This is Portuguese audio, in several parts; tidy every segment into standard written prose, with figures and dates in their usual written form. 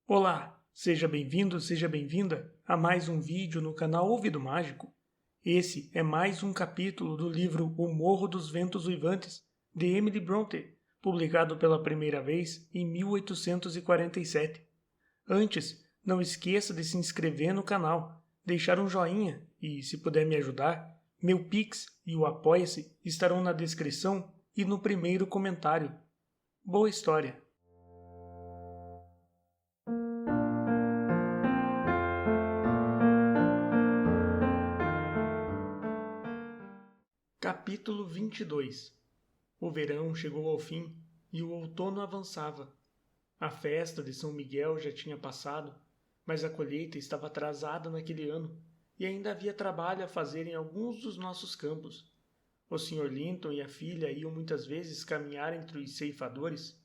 Olá, seja bem-vindo, seja bem-vinda a mais um vídeo no canal Ouvido Mágico. Esse é mais um capítulo do livro O Morro dos Ventos Uivantes, de Emily Brontë, publicado pela primeira vez em 1847. Antes, não esqueça de se inscrever no canal, deixar um joinha e, se puder me ajudar, meu Pix e o Apoia-se estarão na descrição e no primeiro comentário. Boa história! Capítulo 22. O verão chegou ao fim e o outono avançava. A festa de São Miguel já tinha passado, mas a colheita estava atrasada naquele ano e ainda havia trabalho a fazer em alguns dos nossos campos. O Sr. Linton e a filha iam muitas vezes caminhar entre os ceifadores.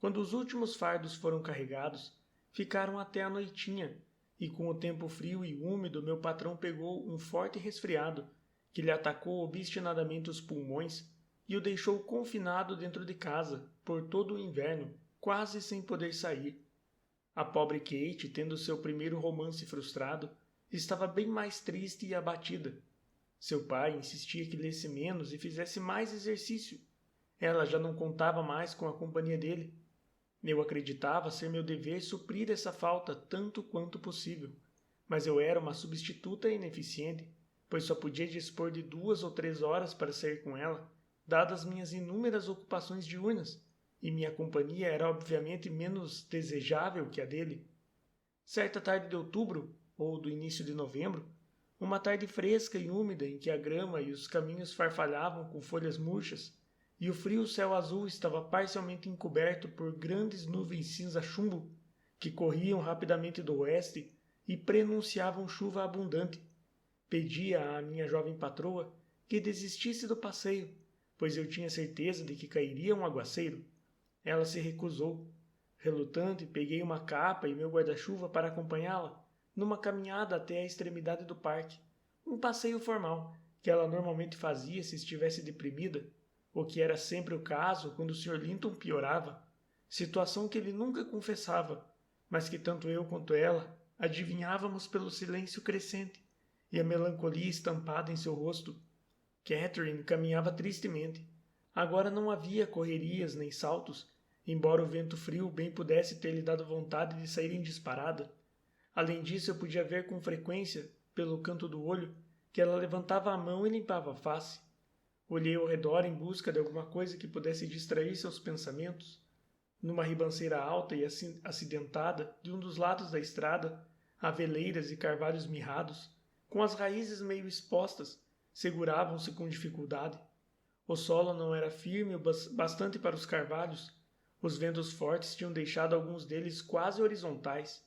Quando os últimos fardos foram carregados, ficaram até a noitinha, e com o tempo frio e úmido meu patrão pegou um forte resfriado, que lhe atacou obstinadamente os pulmões e o deixou confinado dentro de casa por todo o inverno, quase sem poder sair. A pobre Kate, tendo seu primeiro romance frustrado, estava bem mais triste e abatida. Seu pai insistia que lesse menos e fizesse mais exercício. Ela já não contava mais com a companhia dele. Eu acreditava ser meu dever suprir essa falta tanto quanto possível, mas eu era uma substituta ineficiente, pois só podia dispor de 2 ou 3 horas para sair com ela, dadas minhas inúmeras ocupações diurnas, e minha companhia era obviamente menos desejável que a dele. Certa tarde de outubro, ou do início de novembro, uma tarde fresca e úmida em que a grama e os caminhos farfalhavam com folhas murchas, e o frio céu azul estava parcialmente encoberto por grandes nuvens cinza-chumbo que corriam rapidamente do oeste e prenunciavam chuva abundante. Pedia à minha jovem patroa que desistisse do passeio, pois eu tinha certeza de que cairia um aguaceiro. Ela se recusou. Relutante, peguei uma capa e meu guarda-chuva para acompanhá-la numa caminhada até a extremidade do parque, um passeio formal que ela normalmente fazia se estivesse deprimida, o que era sempre o caso quando o Sr. Linton piorava, situação que ele nunca confessava, mas que tanto eu quanto ela adivinhávamos pelo silêncio crescente e a melancolia estampada em seu rosto. Catherine caminhava tristemente. Agora não havia correrias nem saltos, embora o vento frio bem pudesse ter lhe dado vontade de sair em disparada. Além disso, eu podia ver com frequência, pelo canto do olho, que ela levantava a mão e limpava a face. Olhei ao redor em busca de alguma coisa que pudesse distrair seus pensamentos. Numa ribanceira alta e acidentada de um dos lados da estrada, aveleiras e carvalhos mirrados, com as raízes meio expostas, seguravam-se com dificuldade. O solo não era firme o bastante para os carvalhos. Os ventos fortes tinham deixado alguns deles quase horizontais.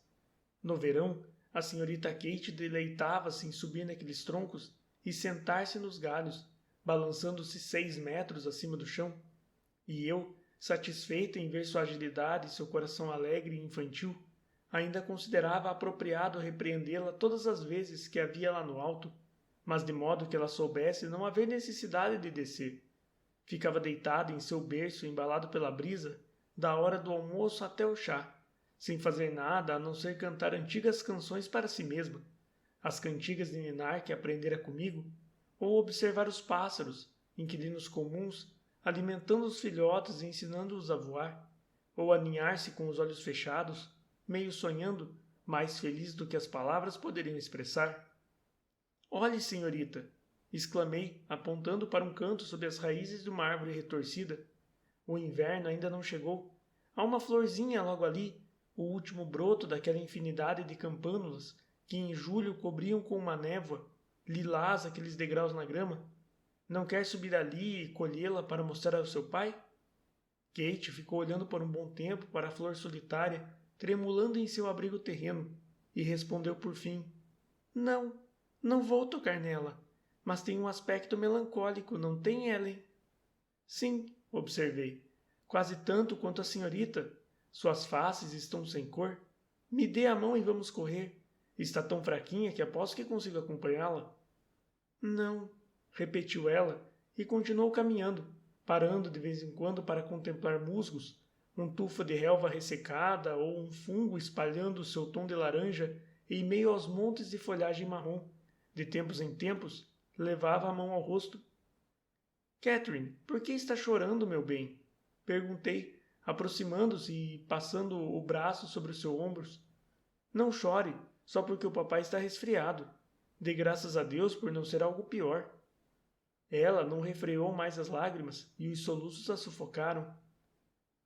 No verão, a senhorita Kate deleitava-se em subir naqueles troncos e sentar-se nos galhos, balançando-se 6 metros acima do chão. E eu, satisfeito em ver sua agilidade e seu coração alegre e infantil, ainda considerava apropriado repreendê-la todas as vezes que a via lá no alto, mas de modo que ela soubesse não haver necessidade de descer. Ficava deitada em seu berço embalado pela brisa, da hora do almoço até o chá, sem fazer nada a não ser cantar antigas canções para si mesma, as cantigas de ninar que aprendera comigo, ou observar os pássaros, inquilinos comuns, alimentando os filhotes e ensinando-os a voar, ou aninhar-se com os olhos fechados, meio sonhando, mais feliz do que as palavras poderiam expressar. Olhe, senhorita! Exclamei, apontando para um canto sob as raízes de uma árvore retorcida. O inverno ainda não chegou. Há uma florzinha logo ali, o último broto daquela infinidade de campânulas que em julho cobriam com uma névoa, lilás aqueles degraus na grama. Não quer subir ali e colhê-la para mostrar ao seu pai? Kate ficou olhando por um bom tempo para a flor solitária, tremulando em seu abrigo terreno, e respondeu por fim: Não, não vou tocar nela, mas tem um aspecto melancólico, não tem, Ellen? Sim, observei, quase tanto quanto a senhorita. Suas faces estão sem cor. Me dê a mão e vamos correr. Está tão fraquinha que aposto que consigo acompanhá-la. Não, repetiu ela, e continuou caminhando, parando de vez em quando para contemplar musgos, um tufo de relva ressecada ou um fungo espalhando seu tom de laranja em meio aos montes de folhagem marrom. De tempos em tempos, levava a mão ao rosto. Catherine, por que está chorando, meu bem? Perguntei, aproximando-se e passando o braço sobre os seus ombros. Não chore, só porque o papai está resfriado. Dê graças a Deus por não ser algo pior. Ela não refreou mais as lágrimas e os soluços a sufocaram.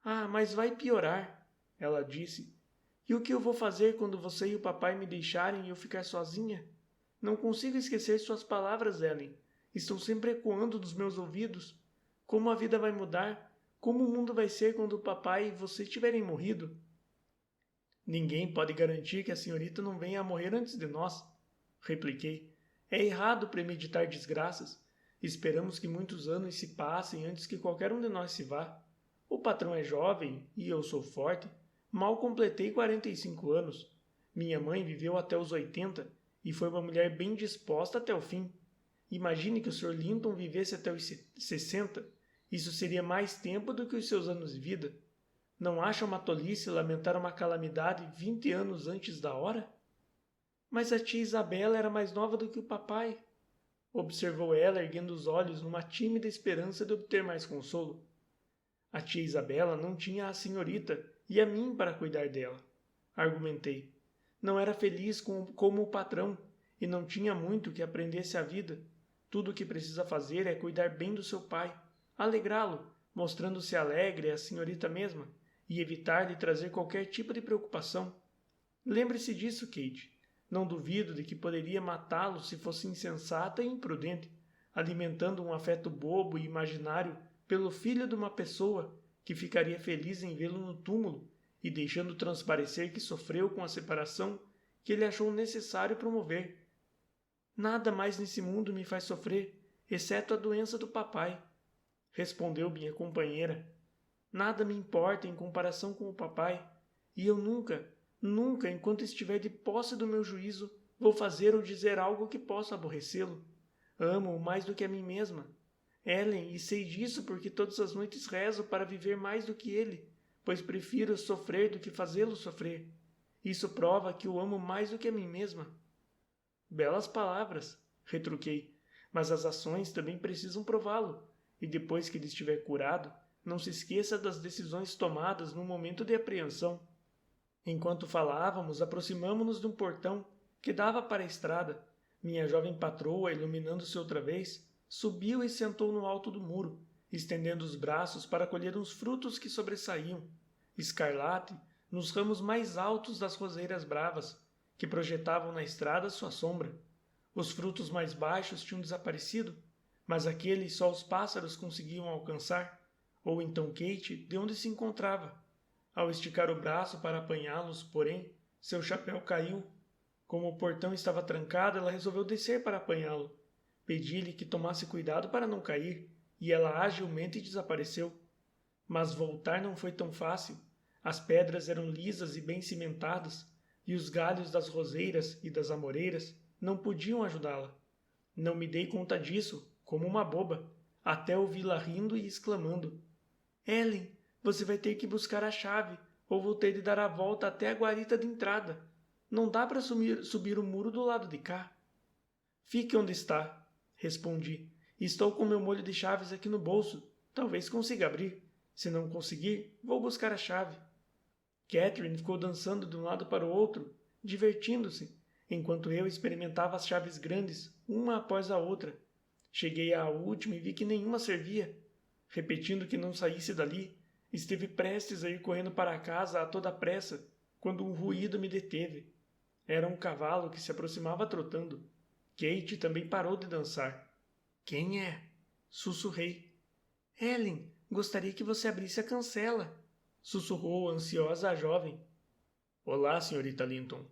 Ah, mas vai piorar, ela disse. E o que eu vou fazer quando você e o papai me deixarem e eu ficar sozinha? Não consigo esquecer suas palavras, Ellen. Estão sempre ecoando nos meus ouvidos. Como a vida vai mudar? Como o mundo vai ser quando o papai e você tiverem morrido? Ninguém pode garantir que a senhorita não venha a morrer antes de nós, repliquei. É errado premeditar desgraças. Esperamos que muitos anos se passem antes que qualquer um de nós se vá. O patrão é jovem e eu sou forte. Mal completei 45 anos. Minha mãe viveu até os 80 e foi uma mulher bem disposta até o fim. Imagine que o Sr. Linton vivesse até os 60. Isso seria mais tempo do que os seus anos de vida. Não acha uma tolice lamentar uma calamidade 20 anos antes da hora? Mas a tia Isabela era mais nova do que o papai, observou ela erguendo os olhos numa tímida esperança de obter mais consolo. A tia Isabela não tinha a senhorita e a mim para cuidar dela, argumentei. Não era feliz como o patrão e não tinha muito que aprendesse a vida. Tudo o que precisa fazer é cuidar bem do seu pai, alegrá-lo, mostrando-se alegre à senhorita mesma, e evitar lhe trazer qualquer tipo de preocupação. Lembre-se disso, Kate. Não duvido de que poderia matá-lo se fosse insensata e imprudente, alimentando um afeto bobo e imaginário pelo filho de uma pessoa que ficaria feliz em vê-lo no túmulo e deixando transparecer que sofreu com a separação que ele achou necessário promover. Nada mais nesse mundo me faz sofrer, exceto a doença do papai, respondeu minha companheira. Nada me importa em comparação com o papai, e eu nunca, enquanto estiver de posse do meu juízo, vou fazer ou dizer algo que possa aborrecê-lo. Amo-o mais do que a mim mesma. Ellen, e sei disso porque todas as noites rezo para viver mais do que ele, pois prefiro sofrer do que fazê-lo sofrer. Isso prova que o amo mais do que a mim mesma. Belas palavras, retruquei, mas as ações também precisam prová-lo, e depois que ele estiver curado, não se esqueça das decisões tomadas no momento de apreensão. Enquanto falávamos, aproximamo-nos de um portão que dava para a estrada. Minha jovem patroa, iluminando-se outra vez, subiu e sentou no alto do muro, estendendo os braços para colher uns frutos que sobressaíam, escarlate, nos ramos mais altos das roseiras bravas, que projetavam na estrada sua sombra. Os frutos mais baixos tinham desaparecido, mas aqueles só os pássaros conseguiam alcançar, ou então Kate, de onde se encontrava. Ao esticar o braço para apanhá-los, porém, seu chapéu caiu. Como o portão estava trancado, ela resolveu descer para apanhá-lo. Pedi-lhe que tomasse cuidado para não cair, e ela agilmente desapareceu. Mas voltar não foi tão fácil. As pedras eram lisas e bem cimentadas, e os galhos das roseiras e das amoreiras não podiam ajudá-la. Não me dei conta disso, como uma boba, até ouvi-la rindo e exclamando: Ellen, você vai ter que buscar a chave, ou vou ter de dar a volta até a guarita de entrada. Não dá para subir o muro do lado de cá. Fique onde está, respondi. Estou com meu molho de chaves aqui no bolso. Talvez consiga abrir. Se não conseguir, vou buscar a chave. Catherine ficou dançando de um lado para o outro, divertindo-se, enquanto eu experimentava as chaves grandes, uma após a outra. Cheguei à última e vi que nenhuma servia. Repetindo que não saísse dali, esteve prestes a ir correndo para casa a toda pressa, quando um ruído me deteve. Era um cavalo que se aproximava trotando. Kate também parou de dançar. Quem é? Sussurrei. Ellen, gostaria que você abrisse a cancela, sussurrou ansiosa a jovem. Olá, senhorita Linton,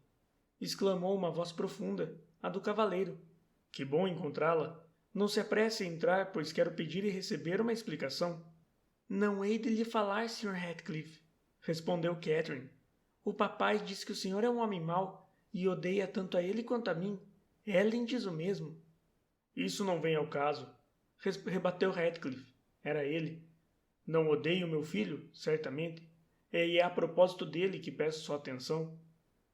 exclamou uma voz profunda, a do cavaleiro. Que bom encontrá-la. Não se apresse a entrar, pois quero pedir e receber uma explicação. Não hei de lhe falar, Sr. Heathcliff, respondeu Catherine. O papai diz que o senhor é um homem mau e odeia tanto a ele quanto a mim. Ellen diz o mesmo. Isso não vem ao caso, rebateu Heathcliff. Era ele. Não odeio meu filho, certamente, E é a propósito dele que peço sua atenção.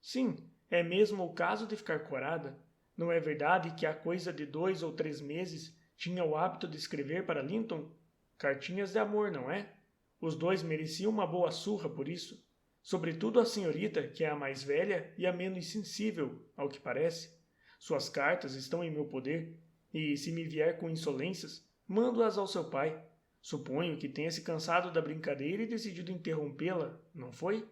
Sim, é mesmo o caso de ficar corada. Não é verdade que há coisa de 2 ou 3 meses tinha o hábito de escrever para Linton? Cartinhas de amor, não é? Os dois mereciam uma boa surra por isso. Sobretudo a senhorita, que é a mais velha e a menos sensível, ao que parece. Suas cartas estão em meu poder, e se me vier com insolências, mando-as ao seu pai. Suponho que tenha se cansado da brincadeira e decidido interrompê-la, não foi?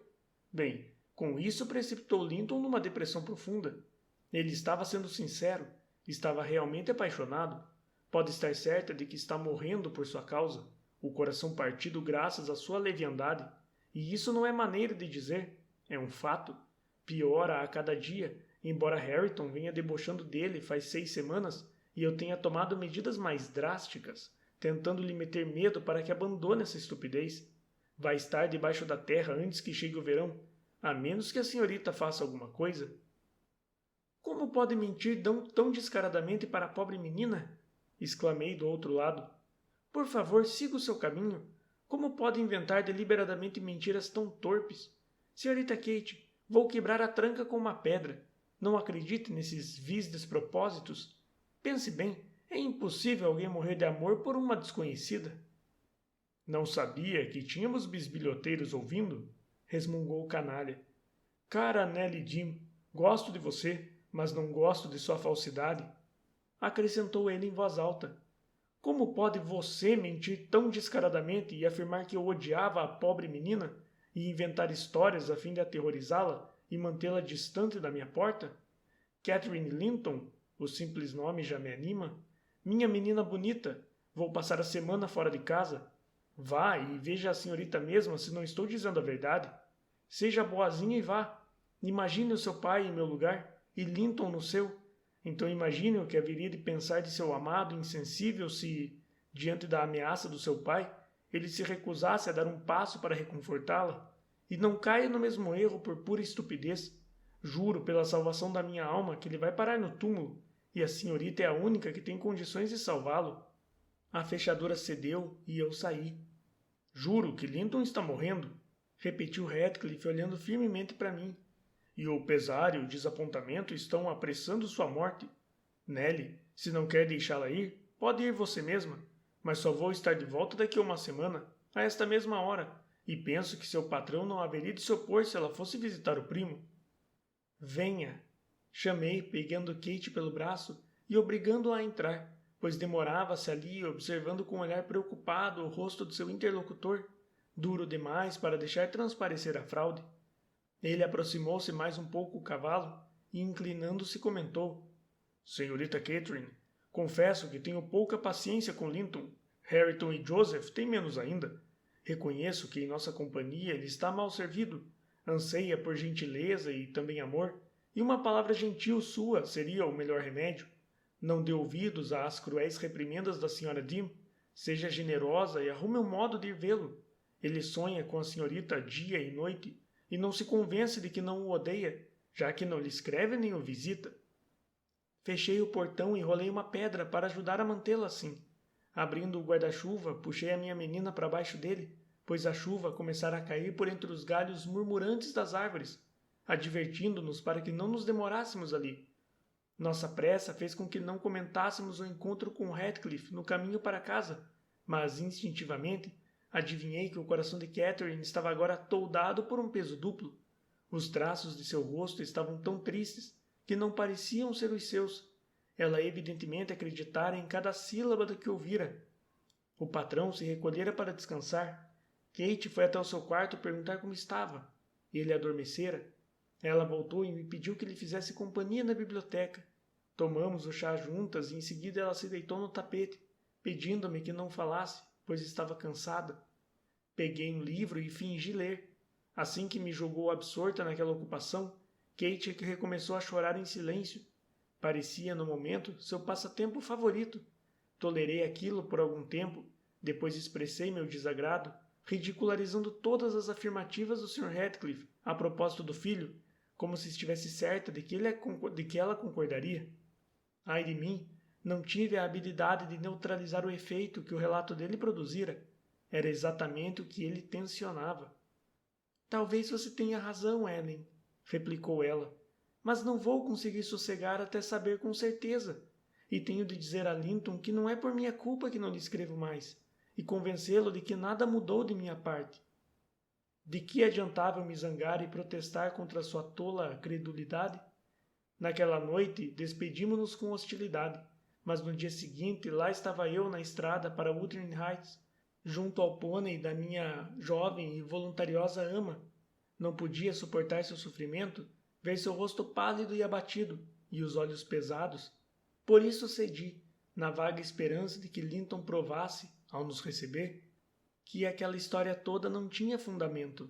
Bem, com isso precipitou Linton numa depressão profunda. Ele estava sendo sincero, estava realmente apaixonado. Pode estar certa de que está morrendo por sua causa, o coração partido graças à sua leviandade. E isso não é maneira de dizer, é um fato. Piora a cada dia, embora Harrington venha debochando dele faz 6 semanas e eu tenha tomado medidas mais drásticas, tentando lhe meter medo para que abandone essa estupidez. Vai estar debaixo da terra antes que chegue o verão, a menos que a senhorita faça alguma coisa. Como pode mentir tão descaradamente para a pobre menina? Exclamei do outro lado. Por favor, siga o seu caminho. Como pode inventar deliberadamente mentiras tão torpes? Senhorita Kate, vou quebrar a tranca com uma pedra. Não acredite nesses vis despropósitos. Pense bem, é impossível alguém morrer de amor por uma desconhecida. Não sabia que tínhamos bisbilhoteiros ouvindo? Resmungou o canalha. Cara Nelly Jim, gosto de você, mas não gosto de sua falsidade. Acrescentou ele em voz alta. Como pode você mentir tão descaradamente e afirmar que eu odiava a pobre menina e inventar histórias a fim de aterrorizá-la e mantê-la distante da minha porta? Catherine Linton, o simples nome já me anima. Minha menina bonita, vou passar a semana fora de casa. Vá e veja a senhorita mesma se não estou dizendo a verdade. Seja boazinha e vá. Imagine o seu pai em meu lugar e Linton no seu. Então imagine o que haveria de pensar de seu amado insensível se, diante da ameaça do seu pai, ele se recusasse a dar um passo para reconfortá-la. E não caia no mesmo erro por pura estupidez. Juro pela salvação da minha alma que ele vai parar no túmulo, e a senhorita é a única que tem condições de salvá-lo. A fechadura cedeu e eu saí. Juro que Linton está morrendo, repetiu Radcliffe olhando firmemente para mim. E o pesar e o desapontamento estão apressando sua morte. Nelly, se não quer deixá-la ir, pode ir você mesma, mas só vou estar de volta daqui a uma semana, a esta mesma hora, e penso que seu patrão não haveria de se opor se ela fosse visitar o primo. Venha, chamei, pegando Kate pelo braço e obrigando-a a entrar, pois demorava-se ali observando com um olhar preocupado o rosto do seu interlocutor, duro demais para deixar transparecer a fraude. Ele aproximou-se mais um pouco o cavalo e, inclinando-se, comentou. Senhorita Catherine, confesso que tenho pouca paciência com Linton. Harrington e Joseph têm menos ainda. Reconheço que em nossa companhia ele está mal servido. Anseia por gentileza e também amor, e uma palavra gentil sua seria o melhor remédio. Não dê ouvidos às cruéis reprimendas da senhora Dean. Seja generosa e arrume um modo de ir vê-lo. Ele sonha com a senhorita dia e noite, e não se convence de que não o odeia, já que não lhe escreve nem o visita. Fechei o portão e rolei uma pedra para ajudar a mantê-la assim. Abrindo o guarda-chuva, puxei a minha menina para baixo dele, pois a chuva começara a cair por entre os galhos murmurantes das árvores, advertindo-nos para que não nos demorássemos ali. Nossa pressa fez com que não comentássemos o encontro com Radcliffe no caminho para casa, mas instintivamente adivinhei que o coração de Catherine estava agora toldado por um peso duplo. Os traços de seu rosto estavam tão tristes que não pareciam ser os seus. Ela evidentemente acreditara em cada sílaba do que ouvira. O patrão se recolhera para descansar. Kate foi até o seu quarto perguntar como estava. Ele adormecera. Ela voltou e me pediu que lhe fizesse companhia na biblioteca. Tomamos o chá juntas e em seguida ela se deitou no tapete, pedindo-me que não falasse, pois estava cansada. Peguei um livro e fingi ler. Assim que me julgou absorta naquela ocupação, Kate recomeçou a chorar em silêncio. Parecia, no momento, seu passatempo favorito. Tolerei aquilo por algum tempo, depois expressei meu desagrado, ridicularizando todas as afirmativas do Sr. Radcliffe a propósito do filho, como se estivesse certa de que ela concordaria. Ai de mim, não tive a habilidade de neutralizar o efeito que o relato dele produzira. Era exatamente o que ele tensionava. Talvez você tenha razão, Ellen, replicou ela, mas não vou conseguir sossegar até saber com certeza. E tenho de dizer a Linton que não é por minha culpa que não lhe escrevo mais, e convencê-lo de que nada mudou de minha parte. De que adiantava eu me zangar e protestar contra sua tola credulidade? Naquela noite, despedimo-nos com hostilidade, mas no dia seguinte lá estava eu na estrada para Wuthering Heights, junto ao pônei da minha jovem e voluntariosa ama. Não podia suportar seu sofrimento, ver seu rosto pálido e abatido, e os olhos pesados. Por isso cedi, na vaga esperança de que Linton provasse, ao nos receber, que aquela história toda não tinha fundamento,